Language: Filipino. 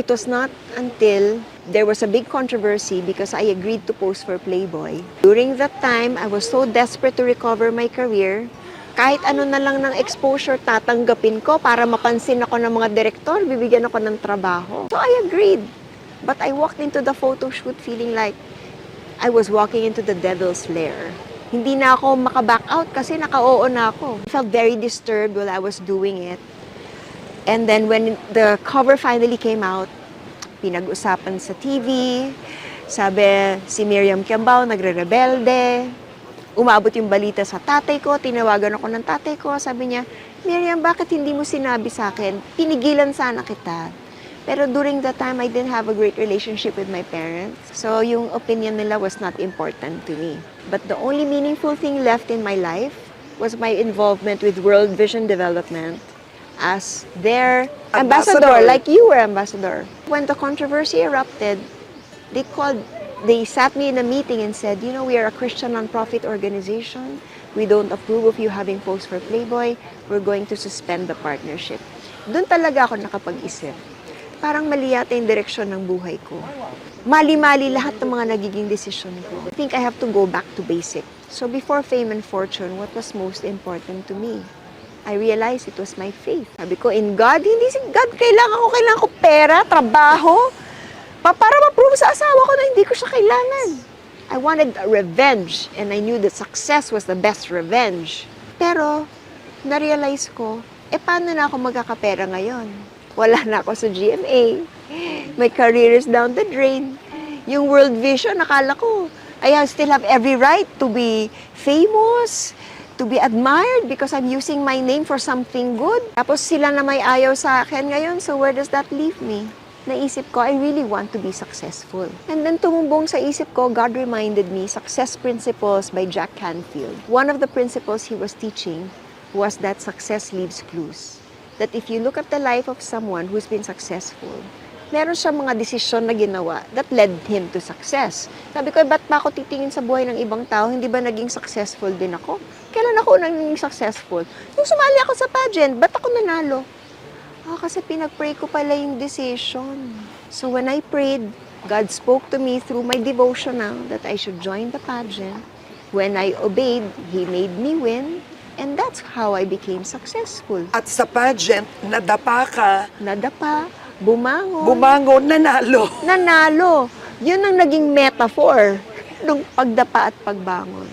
It was not until there was a big controversy because I agreed to pose for Playboy. During that time, I was so desperate to recover my career. Kahit ano na lang ng exposure tatanggapin ko para mapansin ako ng mga direktor, bibigyan ako ng trabaho. So I agreed. But I walked into the photo shoot feeling like I was walking into the devil's lair. Hindi na ako makaback out kasi naka-oo na ako. I felt very disturbed while I was doing it. And then when the cover finally came out, pinag-usapan sa TV, sabi si Miriam Kiambao nagre-rebelde. Umabot yung balita sa tatay ko, tinawagan ako ng tatay ko, sabi niya, Miriam, bakit hindi mo sinabi sa akin? Pinigilan sana kita. Pero during that time, I didn't have a great relationship with my parents. So yung opinion nila was not important to me. But the only meaningful thing left in my life was my involvement with World Vision Development as their ambassador, like you were ambassador. When the controversy erupted, they sat me in a meeting and said, you know, we are a Christian nonprofit organization. We don't approve of you having posed for Playboy. We're going to suspend the partnership. Doon talaga ako nakapag-isip. Parang mali yata yung direksyon ng buhay ko. Mali-mali lahat ng mga nagiging desisyon ko. I think I have to go back to basic. So before fame and fortune, what was most important to me? I realized it was my faith. Sabi ko, in God, hindi si God, kailangan ko pera, trabaho, para ma-prove sa asawa ko na hindi ko siya kailangan. I wanted a revenge, and I knew that success was the best revenge. Pero, na-realize ko, paano na ako magkakapera ngayon? Wala na ako sa GMA. My career is down the drain. Yung World Vision, nakala ko, I still have every right to be famous, to be admired because I'm using my name for something good. Tapos sila na may ayaw sa akin ngayon, so where does that leave me? Naisip ko, I really want to be successful. And then tumumbong sa isip ko, God reminded me, Success Principles by Jack Canfield. One of the principles he was teaching was that success leaves clues. That if you look at the life of someone who's been successful, meron siya mga desisyon na ginawa that led him to success. Sabi ko, ba't pa ako titingin sa buhay ng ibang tao? Hindi ba naging successful din ako? Kailan ako naging successful? Nung sumali ako sa pageant, ba't ako nanalo? Kasi pinag-pray ko pala yung decision. So when I prayed, God spoke to me through my devotional that I should join the pageant. When I obeyed, He made me win. And that's how I became successful. At sa pageant, nadapa ka. Nadapa. Bumangon. Bumangon, nanalo. Nanalo. Yun ang naging metaphor ng pagdapa at pagbangon.